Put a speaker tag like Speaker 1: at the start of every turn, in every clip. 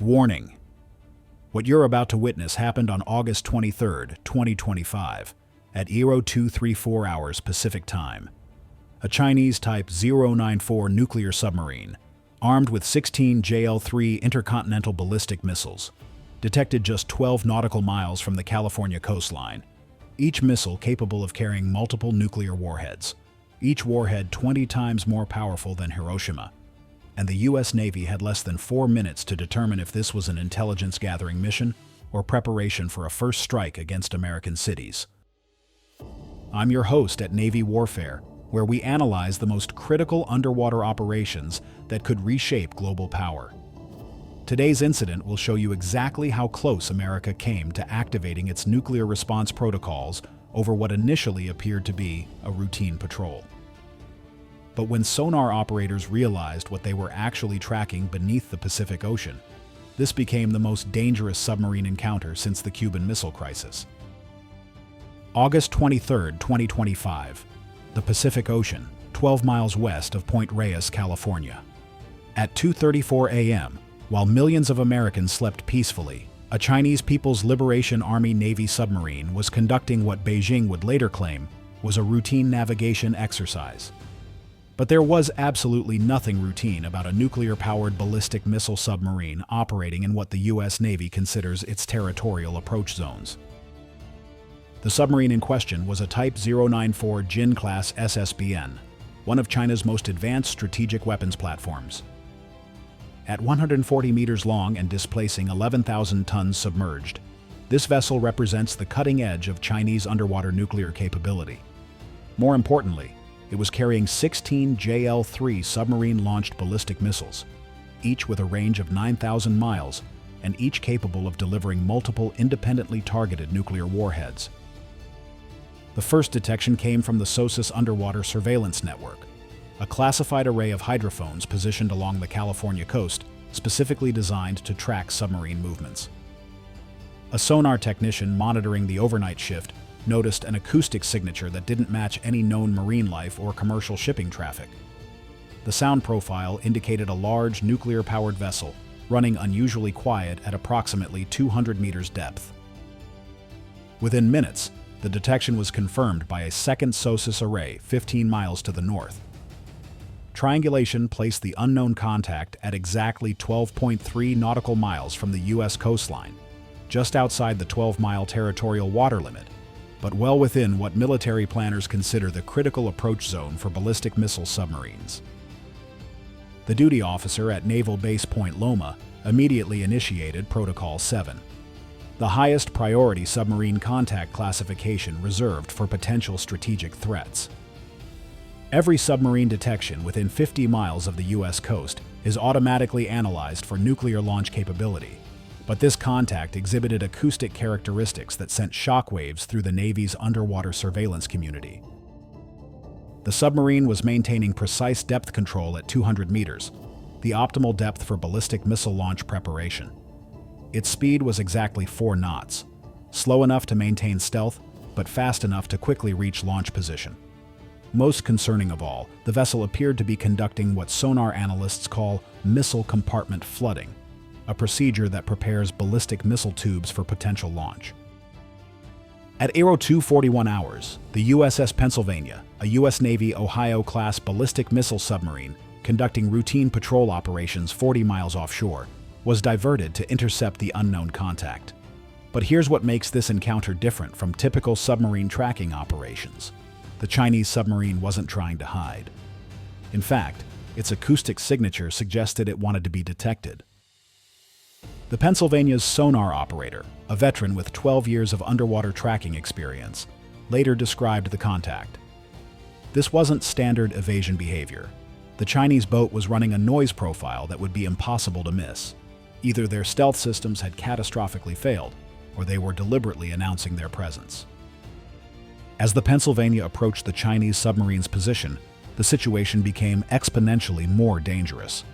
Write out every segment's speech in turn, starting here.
Speaker 1: Warning: what you're about to witness happened on August 23, 2025, at 0234 hours Pacific Time. A Chinese Type 094 nuclear submarine, armed with 16 JL-3 intercontinental ballistic missiles, detected just 12 nautical miles from the California coastline, each missile capable of carrying multiple nuclear warheads, each warhead 20 times more powerful than Hiroshima, and the U.S. Navy had less than 4 minutes to determine if this was an intelligence-gathering mission or preparation for a first strike against American cities. I'm your host at Navy Warfare, where we analyze the most critical underwater operations that could reshape global power. Today's incident will show you exactly how close America came to activating its nuclear response protocols over what initially appeared to be a routine patrol. But when sonar operators realized what they were actually tracking beneath the Pacific Ocean, this became the most dangerous submarine encounter since the Cuban Missile Crisis. August 23, 2025. The Pacific Ocean, 12 miles west of Point Reyes, California. At 2:34 a.m., while millions of Americans slept peacefully, a Chinese People's Liberation Army Navy submarine was conducting what Beijing would later claim was a routine navigation exercise. But there was absolutely nothing routine about a nuclear-powered ballistic missile submarine operating in what the U.S. Navy considers its territorial approach zones. The submarine in question was a Type 094 Jin-class SSBN, one of China's most advanced strategic weapons platforms. At 140 meters long and displacing 11,000 tons submerged, this vessel represents the cutting edge of Chinese underwater nuclear capability. More importantly, it was carrying 16 JL-3 submarine-launched ballistic missiles, each with a range of 9,000 miles and each capable of delivering multiple independently targeted nuclear warheads. The first detection came from the SOSUS Underwater Surveillance Network, a classified array of hydrophones positioned along the California coast, specifically designed to track submarine movements. A sonar technician monitoring the overnight shift noticed an acoustic signature that didn't match any known marine life or commercial shipping traffic. The sound profile indicated a large nuclear-powered vessel running unusually quiet at approximately 200 meters depth. Within minutes, the detection was confirmed by a second SOSUS array 15 miles to the north. Triangulation placed the unknown contact at exactly 12.3 nautical miles from the U.S. coastline, just outside the 12-mile territorial water limit, but well within what military planners consider the critical approach zone for ballistic missile submarines. The duty officer at Naval Base Point Loma immediately initiated Protocol 7, the highest priority submarine contact classification reserved for potential strategic threats. Every submarine detection within 50 miles of the U.S. coast is automatically analyzed for nuclear launch capability, but this contact exhibited acoustic characteristics that sent shockwaves through the Navy's underwater surveillance community. The submarine was maintaining precise depth control at 200 meters, the optimal depth for ballistic missile launch preparation. Its speed was exactly 4 knots, slow enough to maintain stealth, but fast enough to quickly reach launch position. Most concerning of all, the vessel appeared to be conducting what sonar analysts call missile compartment flooding, a procedure that prepares ballistic missile tubes for potential launch. At 0241 hours, the USS Pennsylvania, a U.S. Navy Ohio-class ballistic missile submarine conducting routine patrol operations 40 miles offshore, was diverted to intercept the unknown contact. But here's what makes this encounter different from typical submarine tracking operations. The Chinese submarine wasn't trying to hide. In fact, its acoustic signature suggested it wanted to be detected. The Pennsylvania's sonar operator, a veteran with 12 years of underwater tracking experience, later described the contact. This wasn't standard evasion behavior. The Chinese boat was running a noise profile that would be impossible to miss. Either their stealth systems had catastrophically failed, or they were deliberately announcing their presence. As the Pennsylvania approached the Chinese submarine's position, the situation became exponentially more dangerous.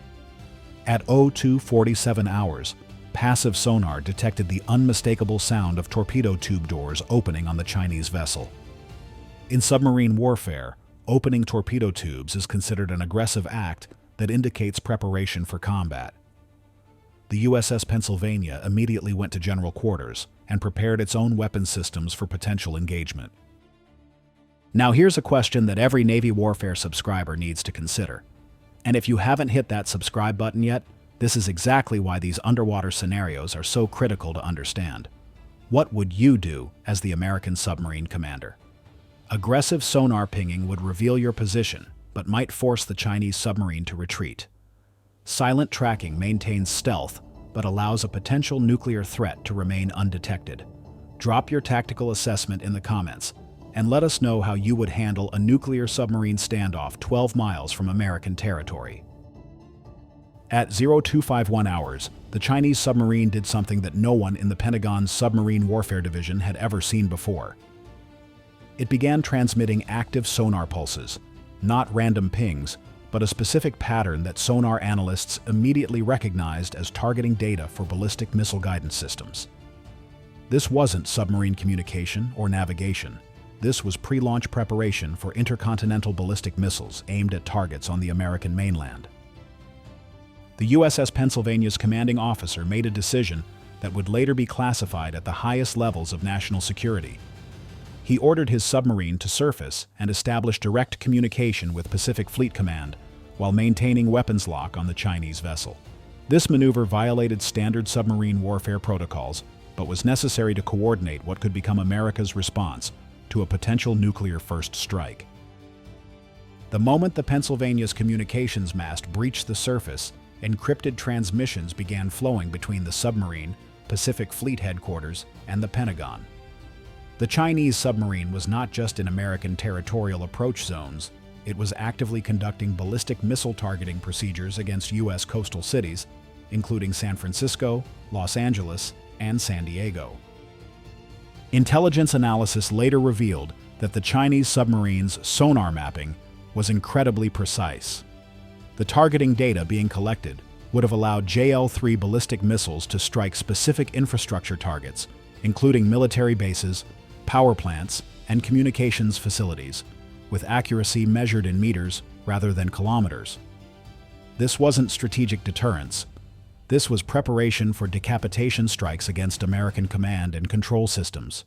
Speaker 1: At 0247 hours, passive sonar detected the unmistakable sound of torpedo tube doors opening on the Chinese vessel. In submarine warfare, opening torpedo tubes is considered an aggressive act that indicates preparation for combat. the USS Pennsylvania immediately went to general quarters and prepared its own weapon systems for potential engagement. Now here's a question that every Navy Warfare subscriber needs to consider. And if you haven't hit that subscribe button yet, this is exactly why these underwater scenarios are so critical to understand. What would you do as the American submarine commander? Aggressive sonar pinging would reveal your position, but might force the Chinese submarine to retreat. Silent tracking maintains stealth, but allows a potential nuclear threat to remain undetected. Drop your tactical assessment in the comments, and let us know how you would handle a nuclear submarine standoff 12 miles from American territory. At 0251 hours, the Chinese submarine did something that no one in the Pentagon's Submarine Warfare Division had ever seen before. It began transmitting active sonar pulses, not random pings, but a specific pattern that sonar analysts immediately recognized as targeting data for ballistic missile guidance systems. This wasn't submarine communication or navigation. This was pre-launch preparation for intercontinental ballistic missiles aimed at targets on the American mainland. The USS Pennsylvania's commanding officer made a decision that would later be classified at the highest levels of national security. He ordered his submarine to surface and establish direct communication with Pacific Fleet Command while maintaining weapons lock on the Chinese vessel. This maneuver violated standard submarine warfare protocols, but was necessary to coordinate what could become America's response to a potential nuclear first strike. The moment the Pennsylvania's communications mast breached the surface, encrypted transmissions began flowing between the submarine, Pacific Fleet Headquarters, and the Pentagon. The Chinese submarine was not just in American territorial approach zones, it was actively conducting ballistic missile targeting procedures against U.S. coastal cities, including San Francisco, Los Angeles, and San Diego. Intelligence analysis later revealed that the Chinese submarine's sonar mapping was incredibly precise. The targeting data being collected would have allowed JL-3 ballistic missiles to strike specific infrastructure targets, including military bases, power plants, and communications facilities, with accuracy measured in meters rather than kilometers. This wasn't strategic deterrence. This was preparation for decapitation strikes against American command and control systems.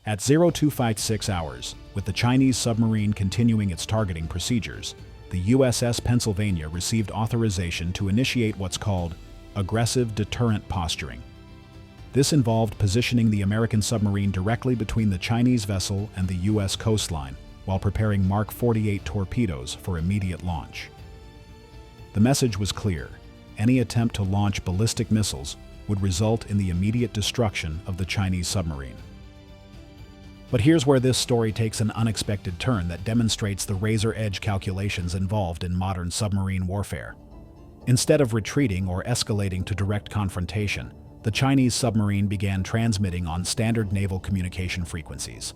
Speaker 1: At 0256 hours, with the Chinese submarine continuing its targeting procedures, the USS Pennsylvania received authorization to initiate what's called aggressive deterrent posturing. This involved positioning the American submarine directly between the Chinese vessel and the U.S. coastline, while preparing Mark 48 torpedoes for immediate launch. The message was clear. Any attempt to launch ballistic missiles would result in the immediate destruction of the Chinese submarine. But here's where this story takes an unexpected turn that demonstrates the razor-edge calculations involved in modern submarine warfare. Instead of retreating or escalating to direct confrontation, the Chinese submarine began transmitting on standard naval communication frequencies.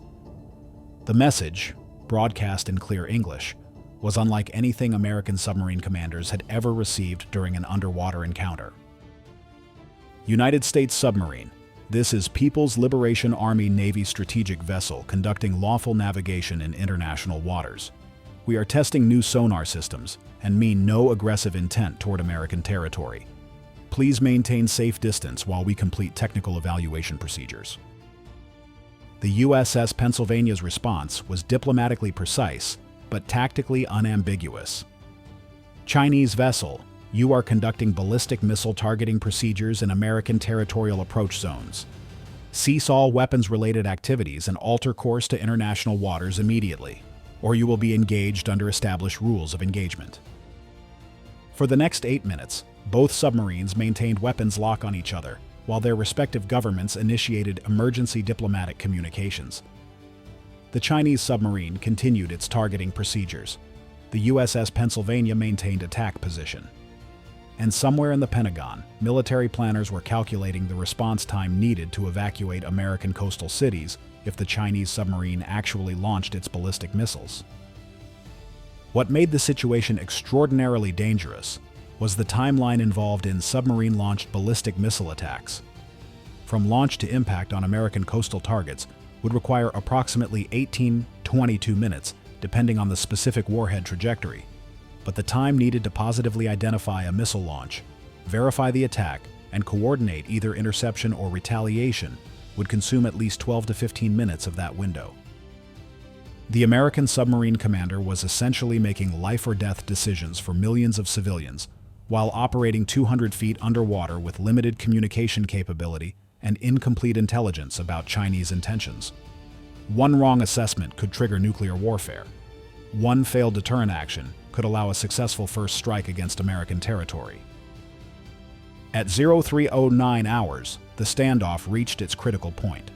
Speaker 1: The message, broadcast in clear English, was unlike anything American submarine commanders had ever received during an underwater encounter. United States submarine. This is People's Liberation Army Navy strategic vessel conducting lawful navigation in international waters. We are testing new sonar systems and mean no aggressive intent toward American territory. Please maintain safe distance while we complete technical evaluation procedures. The USS Pennsylvania's response was diplomatically precise, but tactically unambiguous. Chinese vessel, you are conducting ballistic missile targeting procedures in American territorial approach zones. Cease all weapons-related activities and alter course to international waters immediately, or you will be engaged under established rules of engagement. For the next 8 minutes, both submarines maintained weapons lock on each other, while their respective governments initiated emergency diplomatic communications. The Chinese submarine continued its targeting procedures. The USS Pennsylvania maintained attack position. And somewhere in the Pentagon, military planners were calculating the response time needed to evacuate American coastal cities if the Chinese submarine actually launched its ballistic missiles. What made the situation extraordinarily dangerous was the timeline involved in submarine-launched ballistic missile attacks. From launch to impact on American coastal targets would require approximately 18-22 minutes, depending on the specific warhead trajectory. But the time needed to positively identify a missile launch verify the attack, and coordinate either interception or retaliation would consume at least 12 to 15 minutes of that window. The American submarine commander was essentially making life-or-death decisions for millions of civilians while operating 200 feet underwater with limited communication capability and incomplete intelligence about Chinese intentions. One wrong assessment could trigger nuclear warfare. One failed deterrent action could allow a successful first strike against American territory. At 0309 hours, the standoff reached its critical point.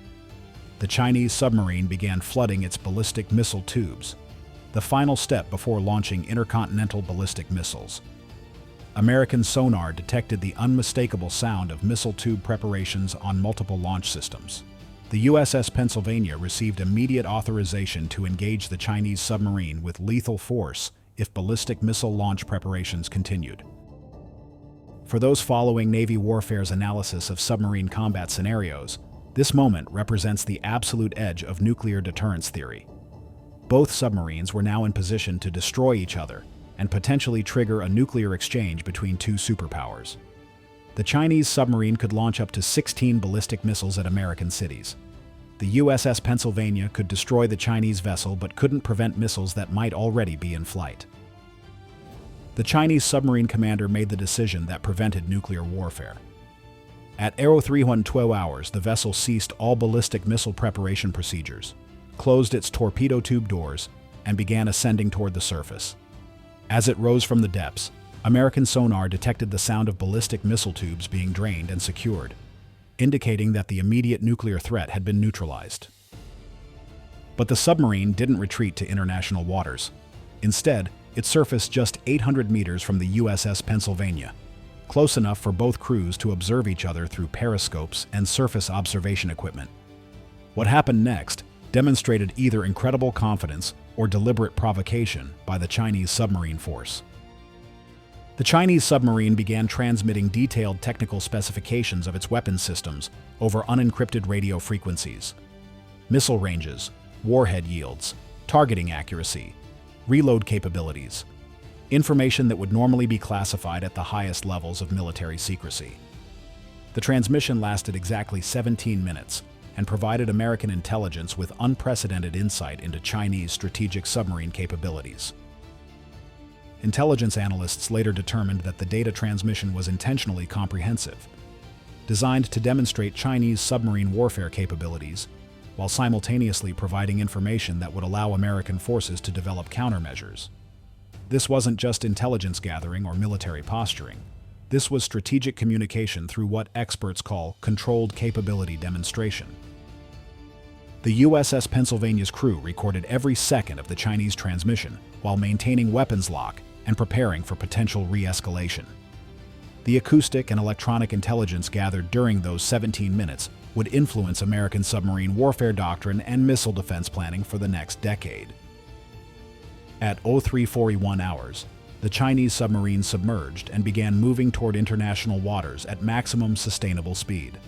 Speaker 1: The Chinese submarine began flooding its ballistic missile tubes, the final step before launching intercontinental ballistic missiles. American sonar detected the unmistakable sound of missile tube preparations on multiple launch systems. The USS Pennsylvania received immediate authorization to engage the Chinese submarine with lethal force if ballistic missile launch preparations continued. For those following Navy warfare's analysis of submarine combat scenarios, this moment represents the absolute edge of nuclear deterrence theory. Both submarines were now in position to destroy each other and potentially trigger a nuclear exchange between two superpowers. The Chinese submarine could launch up to 16 ballistic missiles at American cities. The USS Pennsylvania could destroy the Chinese vessel but couldn't prevent missiles that might already be in flight. The Chinese submarine commander made the decision that prevented nuclear warfare. At 0312 hours, the vessel ceased all ballistic missile preparation procedures, closed its torpedo tube doors, and began ascending toward the surface. As it rose from the depths, American sonar detected the sound of ballistic missile tubes being drained and secured, indicating that the immediate nuclear threat had been neutralized. But the submarine didn't retreat to international waters. Instead, it surfaced just 800 meters from the USS Pennsylvania, close enough for both crews to observe each other through periscopes and surface observation equipment. What happened next demonstrated either incredible confidence or deliberate provocation by the Chinese submarine force. The Chinese submarine began transmitting detailed technical specifications of its weapons systems over unencrypted radio frequencies. Missile ranges, warhead yields, targeting accuracy, reload capabilities, information that would normally be classified at the highest levels of military secrecy. The transmission lasted exactly 17 minutes and provided American intelligence with unprecedented insight into Chinese strategic submarine capabilities. Intelligence analysts later determined that the data transmission was intentionally comprehensive, designed to demonstrate Chinese submarine warfare capabilities, while simultaneously providing information that would allow American forces to develop countermeasures. This wasn't just intelligence gathering or military posturing. This was strategic communication through what experts call controlled capability demonstration. The USS Pennsylvania's crew recorded every second of the Chinese transmission while maintaining weapons lock and preparing for potential re-escalation. The acoustic and electronic intelligence gathered during those 17 minutes would influence American submarine warfare doctrine and missile defense planning for the next decade. At 0341 hours, the Chinese submarine submerged and began moving toward international waters at maximum sustainable speed.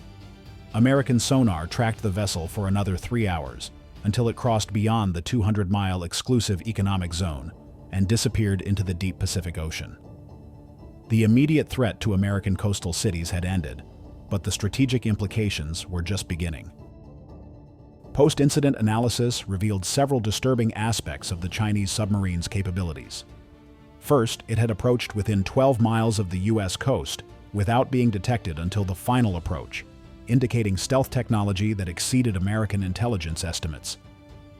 Speaker 1: American sonar tracked the vessel for another 3 hours until it crossed beyond the 200-mile exclusive economic zone and disappeared into the deep Pacific Ocean. The immediate threat to American coastal cities had ended, but the strategic implications were just beginning. Post-incident analysis revealed several disturbing aspects of the Chinese submarine's capabilities. First, it had approached within 12 miles of the U.S. coast without being detected until the final approach, indicating stealth technology that exceeded American intelligence estimates.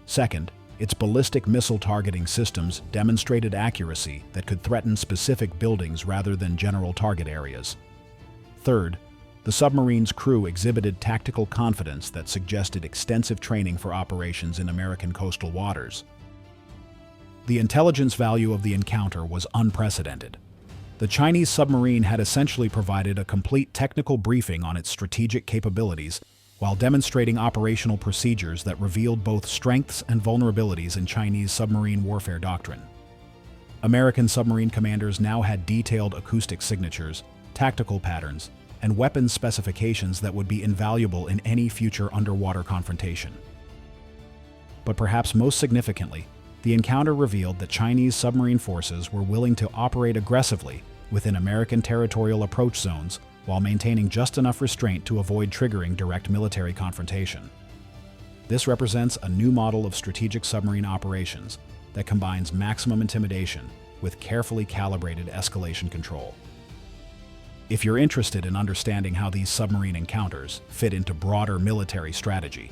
Speaker 1: Second, its ballistic missile targeting systems demonstrated accuracy that could threaten specific buildings rather than general target areas. Third, the submarine's crew exhibited tactical confidence that suggested extensive training for operations in American coastal waters. The intelligence value of the encounter was unprecedented. The Chinese submarine had essentially provided a complete technical briefing on its strategic capabilities while demonstrating operational procedures that revealed both strengths and vulnerabilities in Chinese submarine warfare doctrine. American submarine commanders now had detailed acoustic signatures, tactical patterns, and weapons specifications that would be invaluable in any future underwater confrontation. But perhaps most significantly, the encounter revealed that Chinese submarine forces were willing to operate aggressively within American territorial approach zones while maintaining just enough restraint to avoid triggering direct military confrontation. This represents a new model of strategic submarine operations that combines maximum intimidation with carefully calibrated escalation control. If you're interested in understanding how these submarine encounters fit into broader military strategy,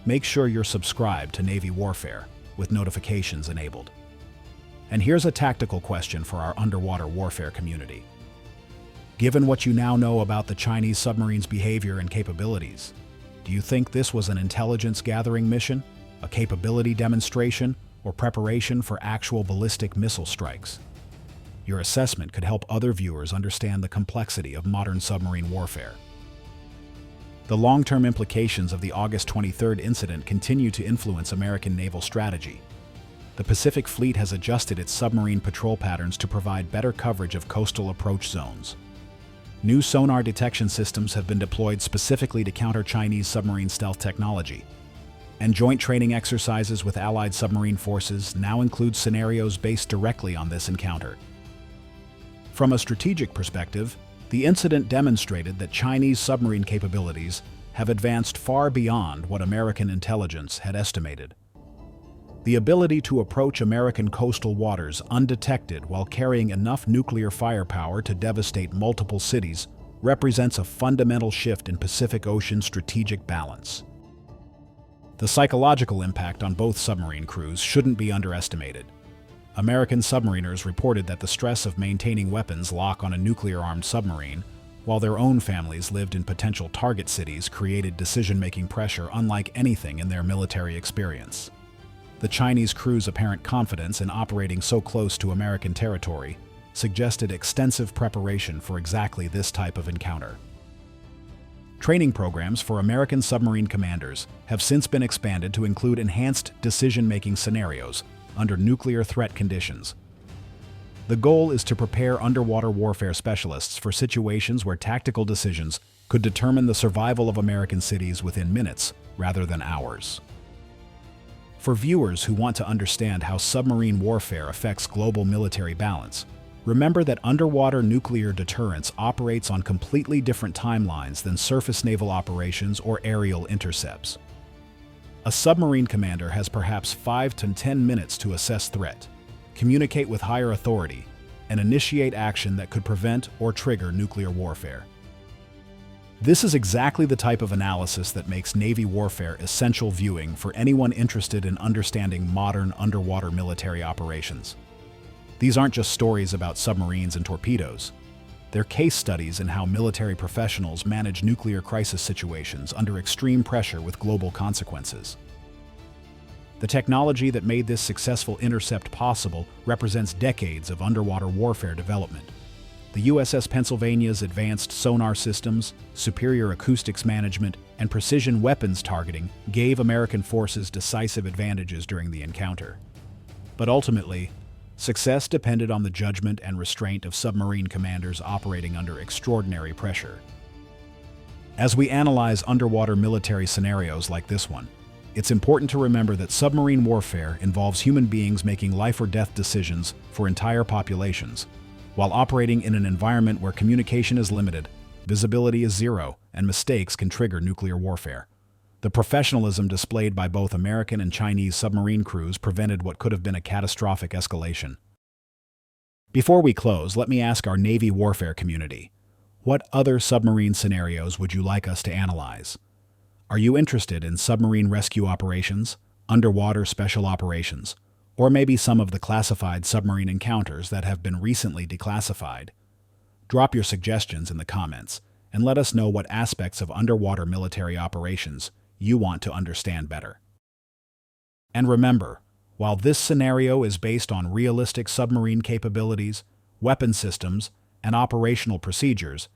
Speaker 1: make sure you're subscribed to Navy Warfare with notifications enabled. And here's a tactical question for our underwater warfare community. Given what you now know about the Chinese submarine's behavior and capabilities, do you think this was an intelligence-gathering mission, a capability demonstration, or preparation for actual ballistic missile strikes? Your assessment could help other viewers understand the complexity of modern submarine warfare. The long-term implications of the August 23rd incident continue to influence American naval strategy. The Pacific Fleet has adjusted its submarine patrol patterns to provide better coverage of coastal approach zones. New sonar detection systems have been deployed specifically to counter Chinese submarine stealth technology, and joint training exercises with Allied submarine forces now include scenarios based directly on this encounter. From a strategic perspective, the incident demonstrated that Chinese submarine capabilities have advanced far beyond what American intelligence had estimated. The ability to approach American coastal waters undetected while carrying enough nuclear firepower to devastate multiple cities represents a fundamental shift in Pacific Ocean strategic balance. The psychological impact on both submarine crews shouldn't be underestimated. American submariners reported that the stress of maintaining weapons lock on a nuclear-armed submarine, while their own families lived in potential target cities, created decision-making pressure unlike anything in their military experience. The Chinese crew's apparent confidence in operating so close to American territory suggested extensive preparation for exactly this type of encounter. Training programs for American submarine commanders have since been expanded to include enhanced decision-making scenarios under nuclear threat conditions. The goal is to prepare underwater warfare specialists for situations where tactical decisions could determine the survival of American cities within minutes rather than hours. For viewers who want to understand how submarine warfare affects global military balance, remember that underwater nuclear deterrence operates on completely different timelines than surface naval operations or aerial intercepts. A submarine commander has perhaps 5 to 10 minutes to assess threat, communicate with higher authority, and initiate action that could prevent or trigger nuclear warfare. This is exactly the type of analysis that makes Navy warfare essential viewing for anyone interested in understanding modern underwater military operations. These aren't just stories about submarines and torpedoes. They're case studies in how military professionals manage nuclear crisis situations under extreme pressure with global consequences. The technology that made this successful intercept possible represents decades of underwater warfare development. The USS Pennsylvania's advanced sonar systems, superior acoustics management, and precision weapons targeting gave American forces decisive advantages during the encounter. But ultimately, success depended on the judgment and restraint of submarine commanders operating under extraordinary pressure. As we analyze underwater military scenarios like this one, it's important to remember that submarine warfare involves human beings making life-or-death decisions for entire populations, while operating in an environment where communication is limited, visibility is zero, and mistakes can trigger nuclear warfare. The professionalism displayed by both American and Chinese submarine crews prevented what could have been a catastrophic escalation. Before we close, let me ask our Navy warfare community, what other submarine scenarios would you like us to analyze? Are you interested in submarine rescue operations, underwater special operations, or maybe some of the classified submarine encounters that have been recently declassified? Drop your suggestions in the comments and let us know what aspects of underwater military operations you want to understand better. And remember, while this scenario is based on realistic submarine capabilities, weapon systems, and operational procedures,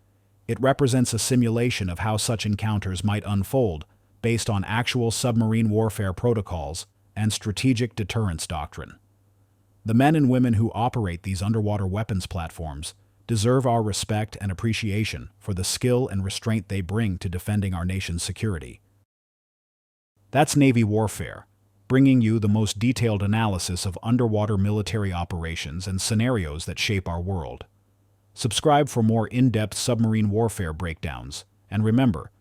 Speaker 1: it represents a simulation of how such encounters might unfold based on actual submarine warfare protocols and strategic deterrence doctrine. The men and women who operate these underwater weapons platforms deserve our respect and appreciation for the skill and restraint they bring to defending our nation's security. That's Navy Warfare, bringing you the most detailed analysis of underwater military operations and scenarios that shape our world. Subscribe for more in-depth submarine warfare breakdowns. And remember,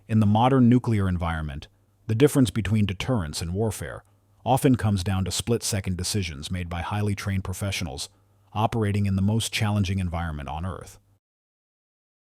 Speaker 1: in the modern nuclear environment, the difference between deterrence and warfare often comes down to split-second decisions made by highly trained professionals operating in the most challenging environment on Earth.